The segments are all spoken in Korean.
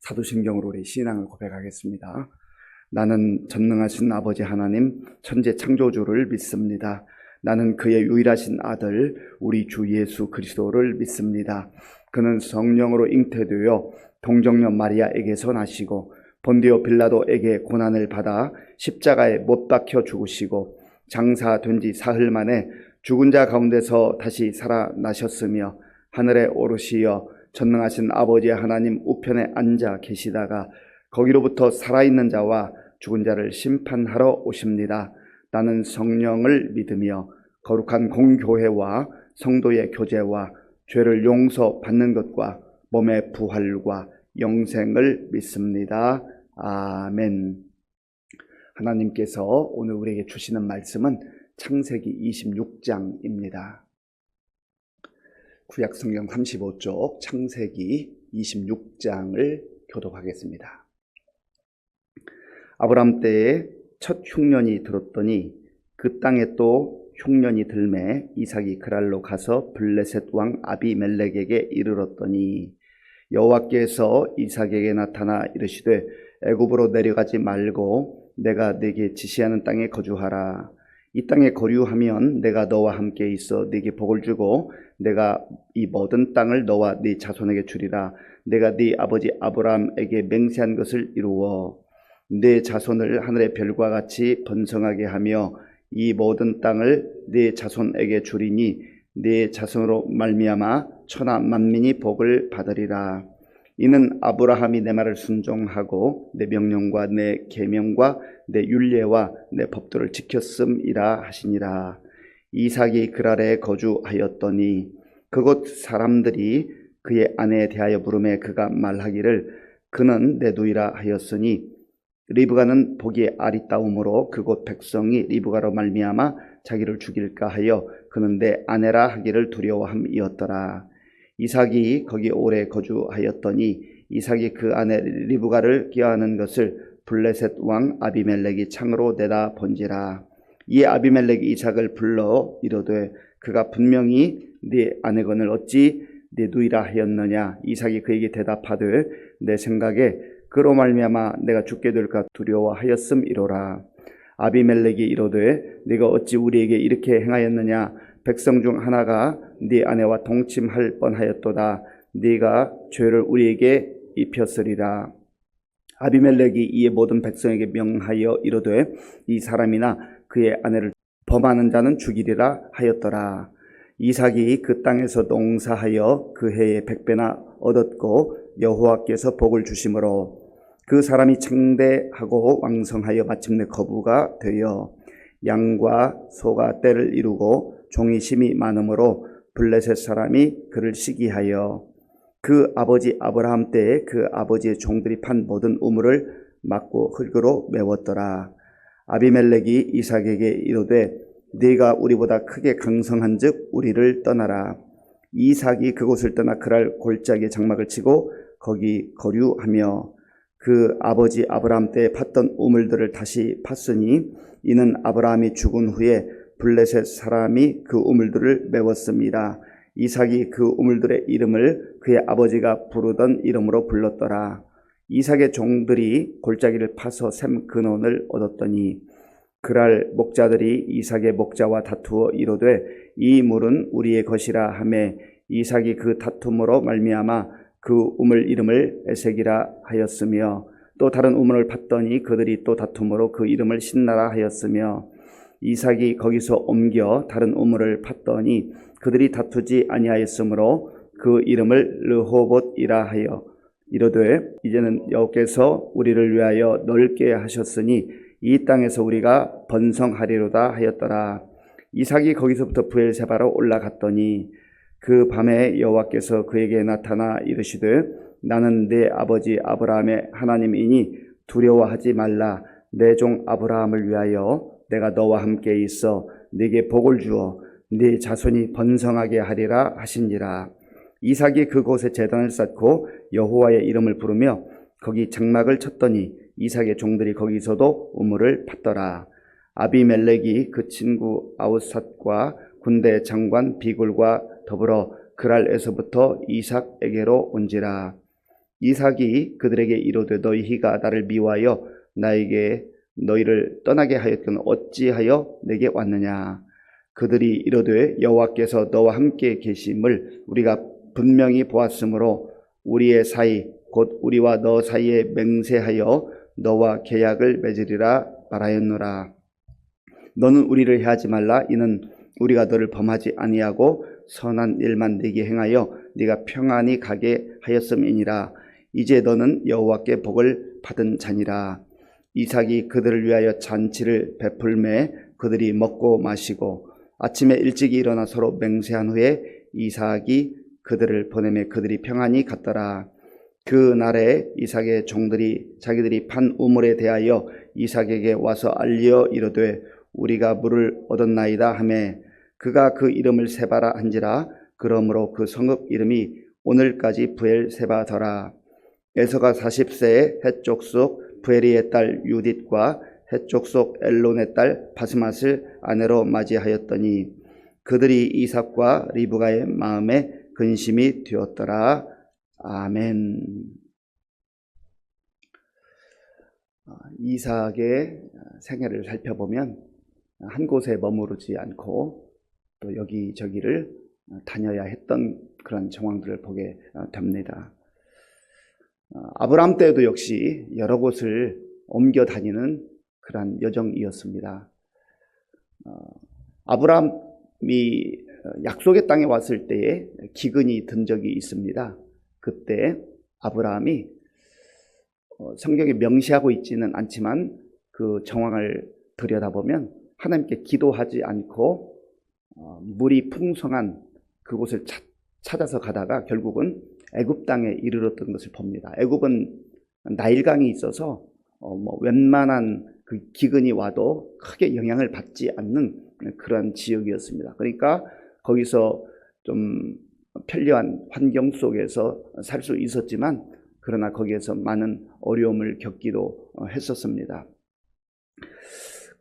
사도신경으로 우리 신앙을 고백하겠습니다. 나는 전능하신 아버지 하나님 천재 창조주를 믿습니다. 나는 그의 유일하신 아들 우리 주 예수 그리스도를 믿습니다. 그는 성령으로 잉태되어 동정녀 마리아에게서 나시고 본디오 빌라도에게 고난을 받아 십자가에 못 박혀 죽으시고 장사된 지 사흘 만에 죽은 자 가운데서 다시 살아나셨으며 하늘에 오르시어 전능하신 아버지 하나님 우편에 앉아 계시다가 거기로부터 살아있는 자와 죽은 자를 심판하러 오십니다. 나는 성령을 믿으며 거룩한 공교회와 성도의 교제와 죄를 용서받는 것과 몸의 부활과 영생을 믿습니다. 아멘. 하나님께서 오늘 우리에게 주시는 말씀은 창세기 26장입니다. 구약성경 35쪽 창세기 26장을 교독하겠습니다. 아브람 때에 첫 흉년이 들었더니 그 땅에 또 흉년이 들매 이삭이 그랄로 가서 블레셋 왕 아비멜렉에게 이르렀더니 여호와께서 이삭에게 나타나 이르시되 애굽으로 내려가지 말고 내가 네게 지시하는 땅에 거주하라. 이 땅에 거류하면 내가 너와 함께 있어 네게 복을 주고 내가 이 모든 땅을 너와 네 자손에게 주리라. 내가 네 아버지 아브라함에게 맹세한 것을 이루어 네 자손을 하늘의 별과 같이 번성하게 하며 이 모든 땅을 네 자손에게 주리니 네 자손으로 말미암아 천하 만민이 복을 받으리라. 이는 아브라함이 내 말을 순종하고 내 명령과 내 계명과 내 율례와 내 법도를 지켰음이라 하시니라. 이삭이 그랄에 거주하였더니 그곳 사람들이 그의 아내에 대하여 물음에 그가 말하기를 그는 내 누이라 하였으니 리브가는 보기에 아리따움으로 그곳 백성이 리브가로 말미암아 자기를 죽일까 하여 그는 내 아내라 하기를 두려워함이었더라. 이삭이 거기 오래 거주하였더니 이삭이 그 아내 리브가를 꾀하는 것을 블레셋 왕 아비멜렉이 창으로 내다 본지라. 이에 아비멜렉이 이삭을 불러 이르되 그가 분명히 네 아내건을 어찌 네 누이라 하였느냐. 이삭이 그에게 대답하되 내 생각에 그로 말미암아 내가 죽게 될까 두려워하였음이로라. 아비멜렉이 이르되 네가 어찌 우리에게 이렇게 행하였느냐. 백성 중 하나가 네 아내와 동침할 뻔하였도다. 네가 죄를 우리에게 입혔으리라. 아비멜렉이 이에 모든 백성에게 명하여 이르되 이 사람이나 그의 아내를 범하는 자는 죽이리라 하였더라. 이삭이 그 땅에서 농사하여 그 해에 100배나 얻었고 여호와께서 복을 주심으로 그 사람이 창대하고 왕성하여 마침내 거부가 되어 양과 소가 떼를 이루고 종이 심이 많으므로 블레셋 사람이 그를 시기하여 그 아버지 아브라함 때에 그 아버지의 종들이 판 모든 우물을 막고 흙으로 메웠더라. 아비멜렉이 이삭에게 이르되 네가 우리보다 크게 강성한즉 우리를 떠나라. 이삭이 그곳을 떠나 그랄 골짜기에 장막을 치고 거기 거류하며 그 아버지 아브라함 때에 팠던 우물들을 다시 팠으니 이는 아브라함이 죽은 후에 블레셋 사람이 그 우물들을 메웠습니다. 이삭이 그 우물들의 이름을 그의 아버지가 부르던 이름으로 불렀더라. 이삭의 종들이 골짜기를 파서 샘 근원을 얻었더니 그랄 목자들이 이삭의 목자와 다투어 이르되 이 물은 우리의 것이라 하매 이삭이 그 다툼으로 말미암아 그 우물 이름을 에색이라 하였으며 또 다른 우물을 팠더니 그들이 또 다툼으로 그 이름을 신나라 하였으며 이삭이 거기서 옮겨 다른 우물을 팠더니 그들이 다투지 아니하였으므로 그 이름을 르호봇이라 하여 이르되 이제는 여호께서 우리를 위하여 넓게 하셨으니 이 땅에서 우리가 번성하리로다 하였더라. 이삭이 거기서부터 브엘세바로 올라갔더니 그 밤에 여호와께서 그에게 나타나 이르시되 나는 네 아버지 아브라함의 하나님이니 두려워하지 말라. 내 종 아브라함을 위하여 내가 너와 함께 있어 네게 복을 주어 네 자손이 번성하게 하리라 하시니라. 이삭이 그곳에 제단을 쌓고 여호와의 이름을 부르며 거기 장막을 쳤더니 이삭의 종들이 거기서도 우물을 팠더라. 아비멜렉이 그 친구 아우삿과 군대 장관 비굴과 더불어 그랄에서부터 이삭에게로 온지라. 이삭이 그들에게 이르되 너희가 나를 미워하여 나에게 너희를 떠나게 하였거늘 어찌하여 내게 왔느냐. 그들이 이르되 여호와께서 너와 함께 계심을 우리가 분명히 보았으므로 우리의 사이 곧 우리와 너 사이에 맹세하여 너와 계약을 맺으리라 말하였노라. 너는 우리를 해하지 말라. 이는 우리가 너를 범하지 아니하고 선한 일만 네게 행하여 네가 평안히 가게 하였음이니라. 이제 너는 여호와께 복을 받은 자니라. 이삭이 그들을 위하여 잔치를 베풀매 그들이 먹고 마시고 아침에 일찍 일어나 서로 맹세한 후에 이삭이 그들을 보내매 그들이 평안히 갔더라. 그 날에 이삭의 종들이 자기들이 판 우물에 대하여 이삭에게 와서 알려 이르되 우리가 물을 얻었나이다 하매 그가 그 이름을 세바라 한지라. 그러므로 그 성읍 이름이 오늘까지 부엘세바더라. 에서가 40세에 해쪽 속 부에리의 딸 유딧과 해쪽 속 엘론의 딸 바스맛을 아내로 맞이하였더니 그들이 이삭과 리브가의 마음에 근심이 되었더라. 아멘. 이삭의 생애를 살펴보면 한 곳에 머무르지 않고 또 여기저기를 다녀야 했던 그런 정황들을 보게 됩니다. 아브라함 때도 역시 여러 곳을 옮겨 다니는 그런 여정이었습니다. 아브라함이 약속의 땅에 왔을 때에 기근이 든 적이 있습니다. 그때 아브라함이 성경에 명시하고 있지는 않지만 그 정황을 들여다보면 하나님께 기도하지 않고 물이 풍성한 그곳을 찾아서 가다가 결국은 애굽 땅에 이르렀던 것을 봅니다. 애굽은 나일강이 있어서 웬만한 그 기근이 와도 크게 영향을 받지 않는 그런 지역이었습니다. 그러니까 거기서 좀 편리한 환경 속에서 살 수 있었지만 그러나 거기에서 많은 어려움을 겪기도 했었습니다.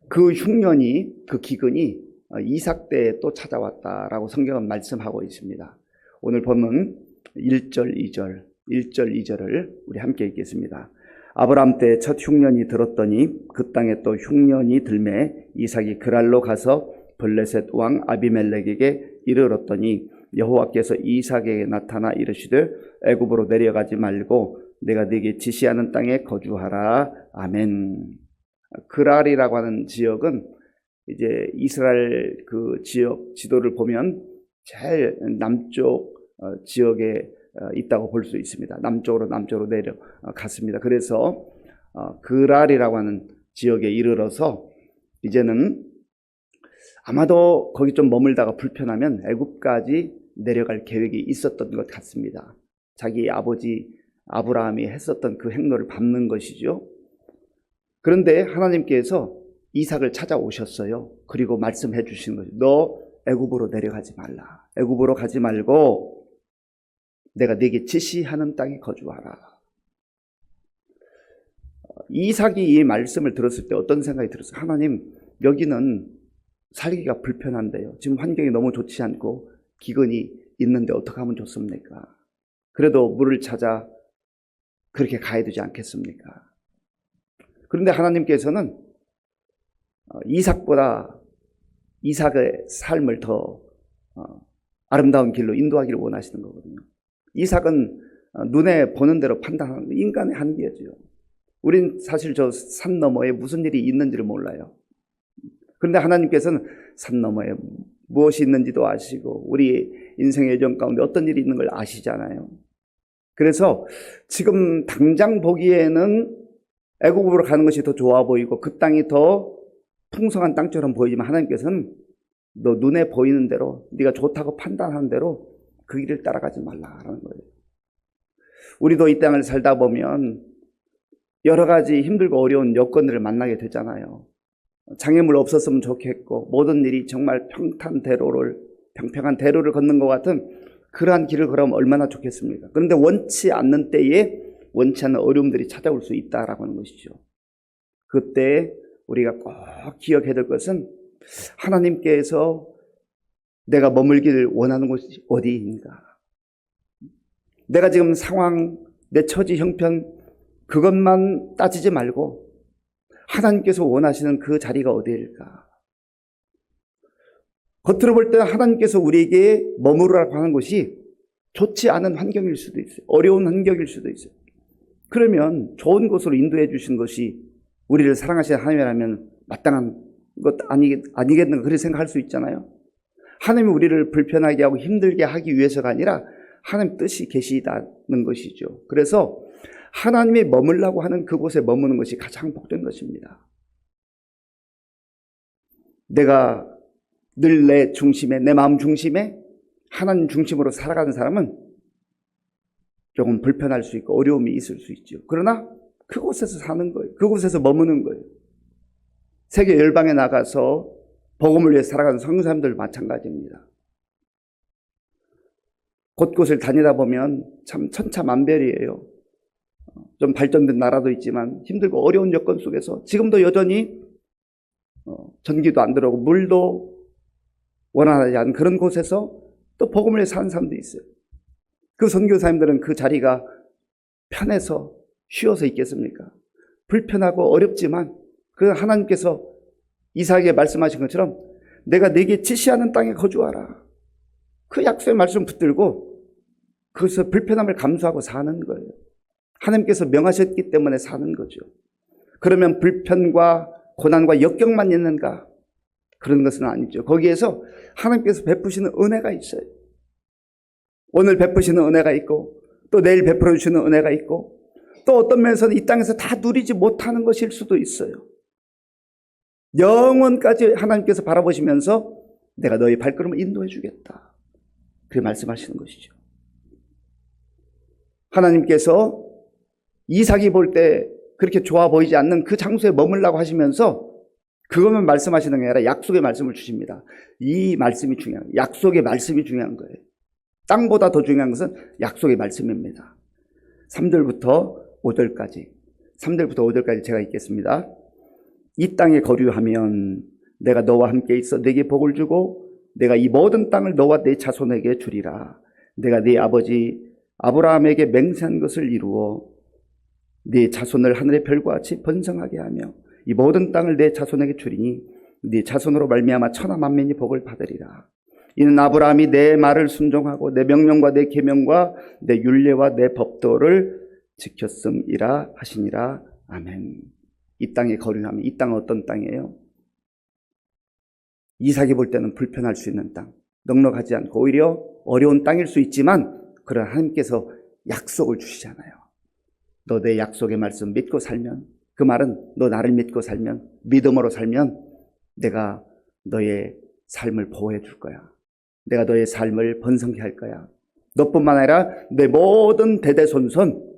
그 흉년이 그 기근이 이삭 때에 또 찾아왔다라고 성경은 말씀하고 있습니다. 오늘 보면 1절 2절을 우리 함께 읽겠습니다. 아브라함 때 첫 흉년이 들었더니 그 땅에 또 흉년이 들매 이삭이 그랄로 가서 블레셋 왕 아비멜렉에게 이르렀더니 여호와께서 이삭에게 나타나 이르시되 애굽으로 내려가지 말고 내가 네게 지시하는 땅에 거주하라. 아멘. 그랄이라고 하는 지역은 이제 이스라엘 그 지역 지도를 보면 제일 남쪽 지역에 있다고 볼 수 있습니다. 남쪽으로 내려갔습니다. 그래서 그랄이라고 하는 지역에 이르러서 이제는 아마도 거기 좀 머물다가 불편하면 애굽까지 내려갈 계획이 있었던 것 같습니다. 자기 아버지 아브라함이 했었던 그 행로를 밟는 것이죠. 그런데 하나님께서 이삭을 찾아오셨어요. 그리고 말씀해 주신 거죠. 너 애굽으로 내려가지 말라. 애굽으로 가지 말고 내가 네게 지시하는 땅에 거주하라. 이삭이 이 말씀을 들었을 때 어떤 생각이 들었어요? 하나님, 여기는 살기가 불편한데요. 지금 환경이 너무 좋지 않고 기근이 있는데 어떻게 하면 좋습니까? 그래도 물을 찾아 그렇게 가야 되지 않겠습니까? 그런데 하나님께서는 이삭보다 이삭의 삶을 더 아름다운 길로 인도하기를 원하시는 거거든요. 이삭은 눈에 보는 대로 판단하는 인간의 한계죠. 우린 사실 저 산 너머에 무슨 일이 있는지를 몰라요. 그런데 하나님께서는 산 너머에 무엇이 있는지도 아시고 우리 인생의 여정 가운데 어떤 일이 있는 걸 아시잖아요. 그래서 지금 당장 보기에는 애굽으로 가는 것이 더 좋아 보이고 그 땅이 더 풍성한 땅처럼 보이지만 하나님께서는 너 눈에 보이는 대로 네가 좋다고 판단하는 대로 그 길을 따라가지 말라라는 거예요. 우리도 이 땅을 살다 보면 여러 가지 힘들고 어려운 여건들을 만나게 되잖아요. 장애물 없었으면 좋겠고 모든 일이 정말 평평한 대로를 걷는 것 같은 그러한 길을 걸으면 얼마나 좋겠습니까? 그런데 원치 않는 때에 원치 않는 어려움들이 찾아올 수 있다라고 하는 것이죠. 그때 우리가 꼭 기억해야 될 것은 하나님께서 내가 머물기를 원하는 곳이 어디인가? 내가 지금 상황, 내 처지 형편 그것만 따지지 말고 하나님께서 원하시는 그 자리가 어디일까? 겉으로 볼 때는 하나님께서 우리에게 머무르라고 하는 것이 좋지 않은 환경일 수도 있어요. 어려운 환경일 수도 있어요. 그러면 좋은 곳으로 인도해 주신 것이 우리를 사랑하시는 하나님이라면 마땅한 것 아니겠는가 그렇게 생각할 수 있잖아요. 하나님이 우리를 불편하게 하고 힘들게 하기 위해서가 아니라 하나님 뜻이 계시다는 것이죠. 그래서 하나님이 머물라고 하는 그곳에 머무는 것이 가장 복된 것입니다. 내가 늘 내 중심에, 내 마음 중심에 하나님 중심으로 살아가는 사람은 조금 불편할 수 있고 어려움이 있을 수 있죠. 그러나 그곳에서 사는 거예요. 그곳에서 머무는 거예요. 세계 열방에 나가서 복음을 위해 살아가는 선교 사람들 마찬가지입니다. 곳곳을 다니다 보면 참 천차만별이에요. 좀 발전된 나라도 있지만 힘들고 어려운 여건 속에서 지금도 여전히 전기도 안 들어오고 물도 원활하지 않은 그런 곳에서 또 복음을 위해 사는 사람도 있어요. 그 선교사님들은 그 자리가 편해서 쉬어서 있겠습니까? 불편하고 어렵지만 그 하나님께서 이삭에게 말씀하신 것처럼 내가 네게 지시하는 땅에 거주하라. 그 약속의 말씀 붙들고 그것을 불편함을 감수하고 사는 거예요. 하나님께서 명하셨기 때문에 사는 거죠. 그러면 불편과 고난과 역경만 있는가? 그런 것은 아니죠. 거기에서 하나님께서 베푸시는 은혜가 있어요. 오늘 베푸시는 은혜가 있고 또 내일 베풀어 주시는 은혜가 있고 또 어떤 면에서는 이 땅에서 다 누리지 못하는 것일 수도 있어요. 영원까지 하나님께서 바라보시면서 내가 너의 발걸음을 인도해 주겠다. 그렇게 말씀하시는 것이죠. 하나님께서 이삭이 볼 때 그렇게 좋아 보이지 않는 그 장소에 머물라고 하시면서 그것만 말씀하시는 게 아니라 약속의 말씀을 주십니다. 이 말씀이 중요한 거예요. 약속의 말씀이 중요한 거예요. 땅보다 더 중요한 것은 약속의 말씀입니다. 3절부터 5절까지 제가 읽겠습니다. 이 땅에 거류하면 내가 너와 함께 있어 네게 복을 주고 내가 이 모든 땅을 너와 네 자손에게 주리라. 내가 네 아버지 아브라함에게 맹세한 것을 이루어 네 자손을 하늘의 별과 같이 번성하게 하며 이 모든 땅을 내 자손에게 주리니 네 자손으로 말미암아 천하 만민이 복을 받으리라. 이는 아브라함이 내 말을 순종하고 내 명령과 내 계명과 내 율례와 내 법도를 지켰음이라 하시니라. 아멘. 이 땅에 거류하면 이 땅은 어떤 땅이에요? 이삭이 볼 때는 불편할 수 있는 땅, 넉넉하지 않고 오히려 어려운 땅일 수 있지만 그러나 하나님께서 약속을 주시잖아요. 너 내 약속의 말씀 믿고 살면, 그 말은 너 나를 믿고 살면, 믿음으로 살면 내가 너의 삶을 보호해 줄 거야. 내가 너의 삶을 번성케 할 거야. 너뿐만 아니라 내 모든 대대손손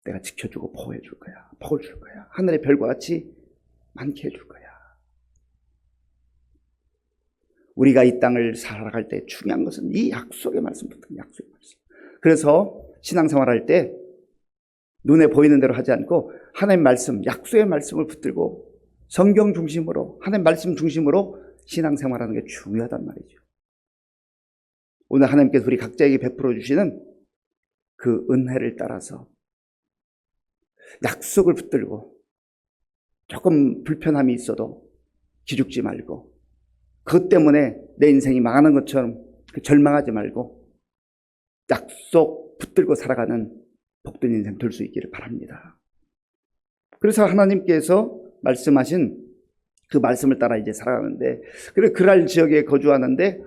내가 지켜주고 보호해 줄 거야. 복을 줄 거야. 하늘의 별과 같이 많게 해줄 거야. 우리가 이 땅을 살아갈 때 중요한 것은 이 약속의 말씀부터 약속의 말씀. 그래서 신앙생활할 때 눈에 보이는 대로 하지 않고 하나님 말씀, 약속의 말씀을 붙들고 성경 중심으로, 하나님 말씀 중심으로 신앙생활하는 게 중요하단 말이죠. 오늘 하나님께서 우리 각자에게 베풀어 주시는 그 은혜를 따라서 약속을 붙들고 조금 불편함이 있어도 기죽지 말고 그것 때문에 내 인생이 망하는 것처럼 절망하지 말고 약속 붙들고 살아가는 복된 인생 될 수 있기를 바랍니다. 그래서 하나님께서 말씀하신 그 말씀을 따라 이제 살아가는데, 그래 그랄 지역에 거주하는데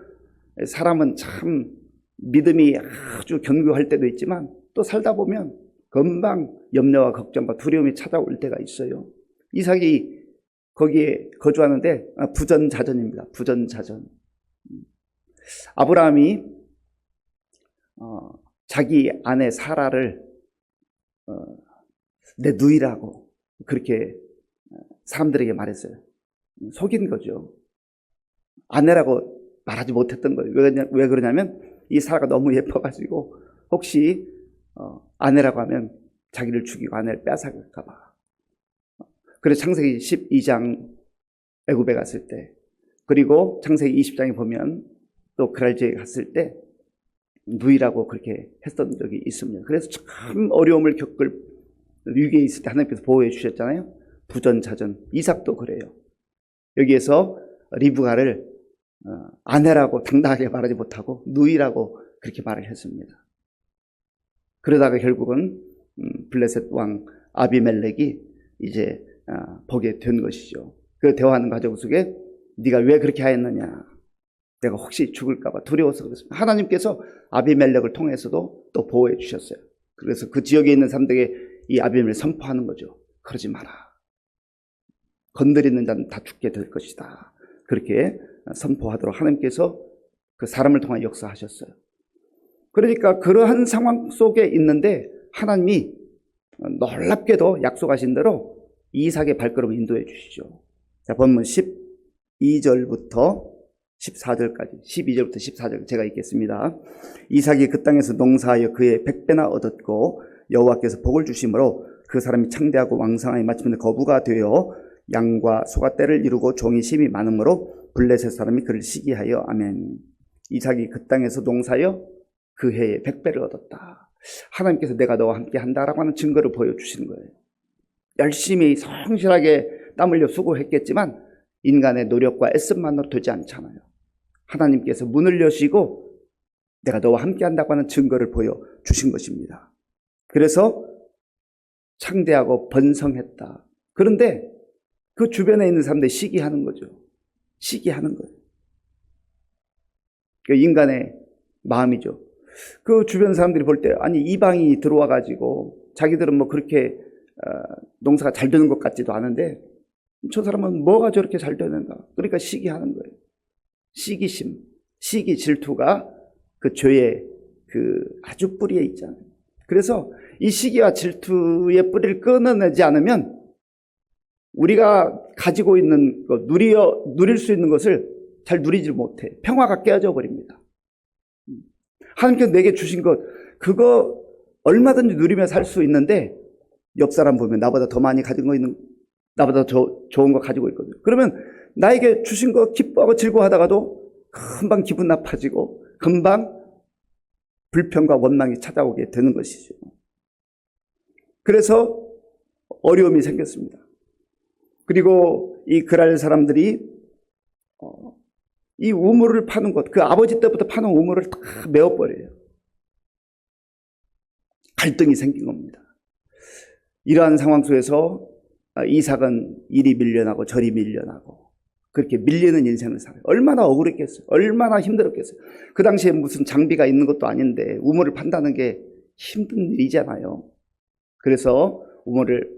사람은 참 믿음이 아주 견고할 때도 있지만 또 살다 보면 금방 염려와 걱정과 두려움이 찾아올 때가 있어요. 이삭이 거기에 거주하는데 부전자전입니다. 부전자전. 아브라함이 자기 아내 사라를 내 누이라고 그렇게 사람들에게 말했어요. 속인 거죠. 아내라고 말하지 못했던 거예요. 왜 그러냐면 이 사라가 너무 예뻐가지고 혹시 아내라고 하면 자기를 죽이고 아내를 빼앗아갈까 봐. 그래서 창세기 12장 애굽에 갔을 때, 그리고 창세기 20장에 보면 또 그랄 지역에 갔을 때 누이라고 그렇게 했던 적이 있습니다. 그래서 참 어려움을 겪을 위기에 있을 때 하나님께서 보호해 주셨잖아요. 부전자전. 이삭도 그래요. 여기에서 리브가를 아내라고 당당하게 말하지 못하고 누이라고 그렇게 말을 했습니다. 그러다가 결국은 블레셋 왕 아비멜렉이 이제 보게 된 것이죠. 그 대화하는 과정 속에 네가 왜 그렇게 하였느냐, 내가 혹시 죽을까 봐 두려워서 그렇습니다. 하나님께서 아비멜렉을 통해서도 또 보호해 주셨어요. 그래서 그 지역에 있는 사람들에게 이 아비멜렉을 선포하는 거죠. 그러지 마라. 건드리는 자는 다 죽게 될 것이다. 그렇게 선포하도록 하나님께서 그 사람을 통해 역사하셨어요. 그러니까 그러한 상황 속에 있는데 하나님이 놀랍게도 약속하신 대로 이삭의 발걸음을 인도해 주시죠. 자, 본문 12절부터 14절까지, 12절부터 14절 제가 읽겠습니다. 이삭이 그 땅에서 농사하여 그의 100배나 얻었고 여호와께서 복을 주심으로 그 사람이 창대하고 왕성하여 마침내 거부가 되어 양과 소가 떼를 이루고 종이 심이 많으므로 블레셋 사람이 그를 시기하여 아멘. 이삭이 그 땅에서 농사하여 그 해에 100배를 얻었다. 하나님께서 내가 너와 함께 한다라고 하는 증거를 보여주시는 거예요. 열심히 성실하게 땀 흘려 수고했겠지만 인간의 노력과 애씀만으로 되지 않잖아요. 하나님께서 문을 여시고 내가 너와 함께 한다고 하는 증거를 보여주신 것입니다. 그래서 창대하고 번성했다. 그런데 그 주변에 있는 사람들이 시기하는 거죠. 시기하는 거예요. 그 인간의 마음이죠. 그 주변 사람들이 볼 때 아니 이방이 들어와 가지고 자기들은 뭐 그렇게 농사가 잘 되는 것 같지도 않은데 저 사람은 뭐가 저렇게 잘 되는가. 그러니까 시기하는 거예요. 시기심, 시기, 질투가 그 죄의 그 아주 뿌리에 있잖아요. 그래서 이 시기와 질투의 뿌리를 끊어내지 않으면 우리가 가지고 있는 것, 누릴 수 있는 것을 잘 누리지 못해. 평화가 깨어져 버립니다. 하나님께서 내게 주신 것, 그거 얼마든지 누리며 살 수 있는데 옆 사람 보면 나보다 더 많이 가진 거 있는, 나보다 더 좋은 거 가지고 있거든요. 그러면 나에게 주신 거 기뻐하고 즐거워하다가도 금방 기분 나빠지고 금방 불평과 원망이 찾아오게 되는 것이죠. 그래서 어려움이 생겼습니다. 그리고 이 그랄 사람들이 이 우물을 파는 것, 그 아버지 때부터 파는 우물을 다 메워버려요. 갈등이 생긴 겁니다. 이러한 상황 속에서 이삭은 이리 밀려나고 저리 밀려나고 그렇게 밀리는 인생을 살아요. 얼마나 억울했겠어요. 얼마나 힘들었겠어요. 그 당시에 무슨 장비가 있는 것도 아닌데 우물을 판다는 게 힘든 일이잖아요. 그래서 우물을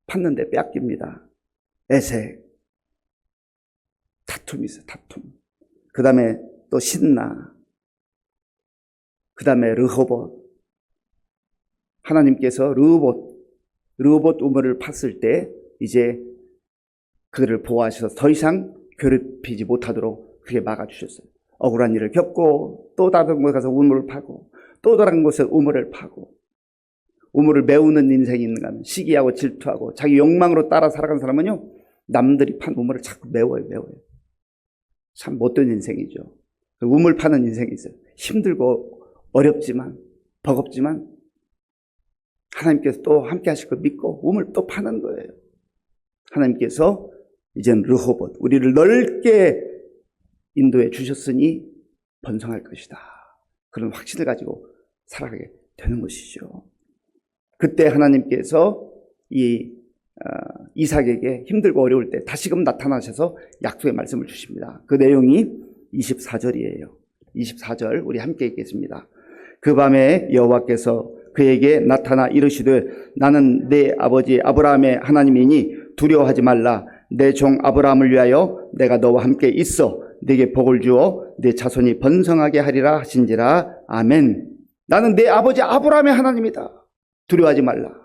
팠는데 뺏깁니다. 에색, 다툼이 있어요. 다툼. 그 다음에 또 신나. 그 다음에 르호봇. 하나님께서 르호봇 우물을 팠을 때 이제 그들을 보호하셔서 더 이상 괴롭히지 못하도록 그게 막아주셨어요. 억울한 일을 겪고 또 다른 곳에 가서 우물을 파고 또 다른 곳에 우물을 파고 우물을 메우는 인생이 있는가 하면 시기하고 질투하고 자기 욕망으로 따라 살아가는 사람은요 남들이 판 우물을 자꾸 메워요. 참 못된 인생이죠. 우물 파는 인생이 있어요. 힘들고 어렵지만 버겁지만 하나님께서 또 함께 하실 걸 믿고 우물 또 파는 거예요. 하나님께서 이제는 르호봇 우리를 넓게 인도해 주셨으니 번성할 것이다. 그런 확신을 가지고 살아가게 되는 것이죠. 그때 하나님께서 이 이삭에게 힘들고 어려울 때 다시금 나타나셔서 약속의 말씀을 주십니다. 그 내용이 24절이에요. 24절 우리 함께 읽겠습니다. 그 밤에 여호와께서 그에게 나타나 이르시되 나는 내 아버지 아브라함의 하나님이니 두려워하지 말라. 내 종 아브라함을 위하여 내가 너와 함께 있어 네게 복을 주어 네 자손이 번성하게 하리라 하신지라. 아멘. 나는 내 아버지 아브라함의 하나님이다. 두려워하지 말라.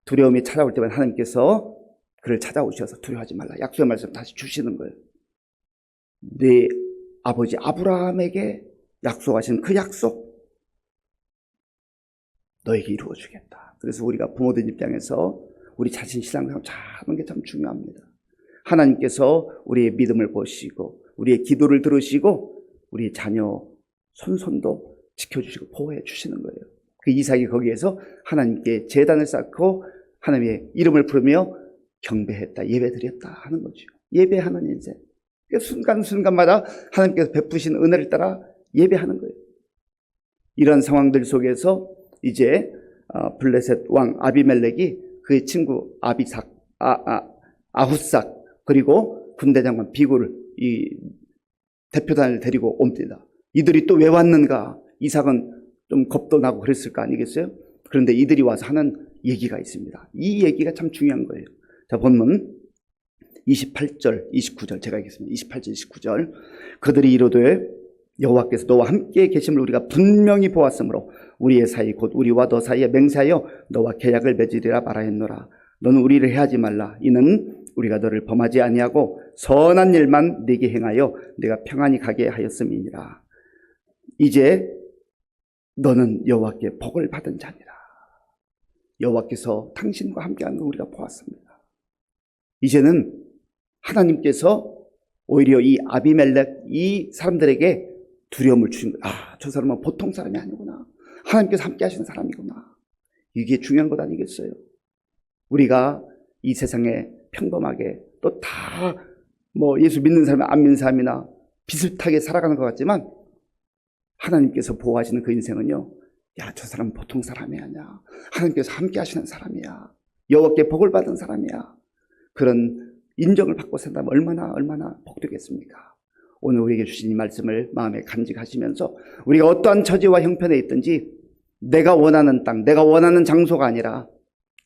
두려움이 찾아올 때만 하나님께서 그를 찾아오셔서 두려워하지 말라. 약속의 말씀 다시 주시는 거예요. 네 아버지 아브라함에게 약속하신 그 약속 너에게 이루어주겠다. 그래서 우리가 부모들 입장에서 우리 자신 신앙생활 잘하는 게 참 중요합니다. 하나님께서 우리의 믿음을 보시고 우리의 기도를 들으시고 우리의 자녀 손손도 지켜주시고 보호해 주시는 거예요. 그 이삭이 거기에서 하나님께 제단을 쌓고 하나님의 이름을 부르며 경배했다, 예배드렸다 하는 거죠. 예배하는 인생. 순간순간마다 하나님께서 베푸신 은혜를 따라 예배하는 거예요. 이런 상황들 속에서 이제 블레셋 왕 아비멜렉이 그의 친구 아후삭 그리고 군대장관 비굴을 이 대표단을 데리고 옵니다. 이들이 또 왜 왔는가? 이삭은 좀 겁도 나고 그랬을 거 아니겠어요? 그런데 이들이 와서 하는 얘기가 있습니다. 이 얘기가 참 중요한 거예요. 자, 본문 28절, 29절 제가 읽겠습니다. 28절, 29절. 그들이 이르되 여호와께서 너와 함께 계심을 우리가 분명히 보았으므로 우리의 사이 곧 우리와 너 사이에 맹세하여 너와 계약을 맺으리라 말하였노라. 너는 우리를 해하지 말라. 이는 우리가 너를 범하지 아니하고 선한 일만 네게 행하여 네가 평안히 가게 하였음이니라. 이제 너는 여호와께 복을 받은 자니라. 여호와께서 당신과 함께하는 걸 우리가 보았습니다. 이제는 하나님께서 오히려 이 아비멜렉 이 사람들에게 두려움을 주신 거예요. 저 사람은 보통 사람이 아니구나. 하나님께서 함께 하시는 사람이구나. 이게 중요한 것 아니겠어요? 우리가 이 세상에 평범하게 또 다 예수 믿는 사람이나 안 믿는 사람이나 비슷하게 살아가는 것 같지만 하나님께서 보호하시는 그 인생은요, 저 사람은 보통 사람이 아니야. 하나님께서 함께 하시는 사람이야. 여호와께 복을 받은 사람이야. 그런 인정을 받고 산다면 얼마나 복되겠습니까? 오늘 우리에게 주신 이 말씀을 마음에 간직하시면서 우리가 어떠한 처지와 형편에 있든지 내가 원하는 땅, 내가 원하는 장소가 아니라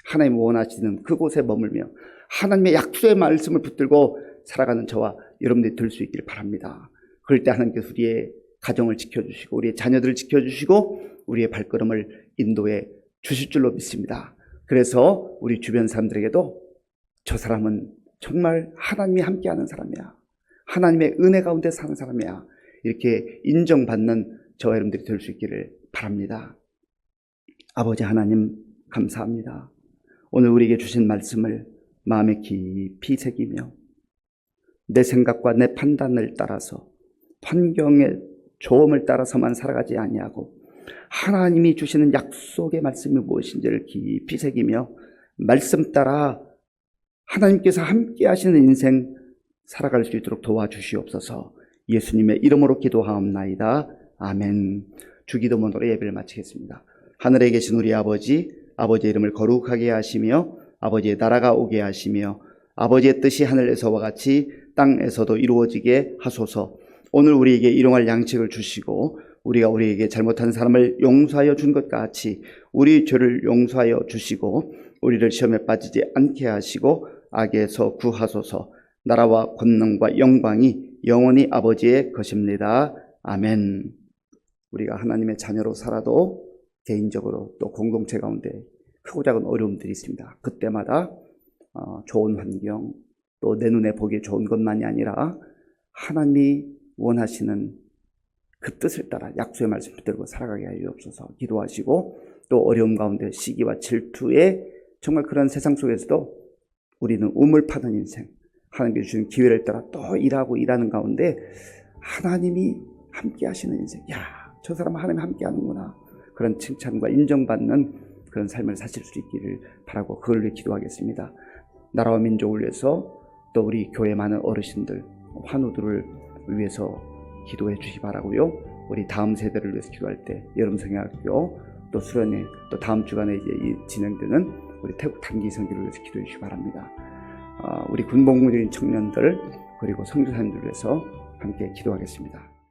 하나님 원하시는 그곳에 머물며 하나님의 약속의 말씀을 붙들고 살아가는 저와 여러분들이 될 수 있기를 바랍니다. 그럴 때 하나님께서 우리의 가정을 지켜주시고 우리의 자녀들을 지켜주시고 우리의 발걸음을 인도해 주실 줄로 믿습니다. 그래서 우리 주변 사람들에게도 저 사람은 정말 하나님이 함께하는 사람이야. 하나님의 은혜 가운데 사는 사람이야. 이렇게 인정받는 저와 여러분들이 될 수 있기를 바랍니다. 아버지 하나님 감사합니다. 오늘 우리에게 주신 말씀을 마음에 깊이 새기며 내 생각과 내 판단을 따라서 환경의 조언을 따라서만 살아가지 아니하고 하나님이 주시는 약속의 말씀이 무엇인지를 깊이 새기며 말씀 따라 하나님께서 함께 하시는 인생 살아갈 수 있도록 도와주시옵소서. 예수님의 이름으로 기도하옵나이다. 아멘. 주기도문으로 예배를 마치겠습니다. 하늘에 계신 우리 아버지, 아버지의 이름을 거룩하게 하시며 아버지의 나라가 오게 하시며 아버지의 뜻이 하늘에서와 같이 땅에서도 이루어지게 하소서. 오늘 우리에게 일용할 양식을 주시고 우리가 우리에게 잘못한 사람을 용서하여 준 것 같이 우리 죄를 용서하여 주시고 우리를 시험에 빠지지 않게 하시고 악에서 구하소서. 나라와 권능과 영광이 영원히 아버지의 것입니다. 아멘. 우리가 하나님의 자녀로 살아도 개인적으로 또 공동체 가운데 크고 작은 어려움들이 있습니다. 그때마다 좋은 환경 또 내 눈에 보기에 좋은 것만이 아니라 하나님이 원하시는 그 뜻을 따라 약속의 말씀 붙들고 살아가게 하여 주옵소서. 기도하시고 또 어려움 가운데 시기와 질투에 정말 그런 세상 속에서도 우리는 우물 파는 인생, 하나님께 주신 기회를 따라 또 일하는 가운데 하나님이 함께 하시는 인생, 저 사람은 하나님이 함께 하는구나, 그런 칭찬과 인정받는 그런 삶을 사실 수 있기를 바라고 그걸 위해 기도하겠습니다. 나라와 민족을 위해서 또 우리 교회 많은 어르신들, 환우들을 위해서 기도해 주시기 바라고요. 우리 다음 세대를 위해서 기도할 때 여름성경학교 또 수련회 또 다음 주간에 이제 진행되는 우리 태국 단기 선교를 위해서 기도해 주시기 바랍니다. 우리 군복무적인 청년들 그리고 선교사님들 위해서 함께 기도하겠습니다.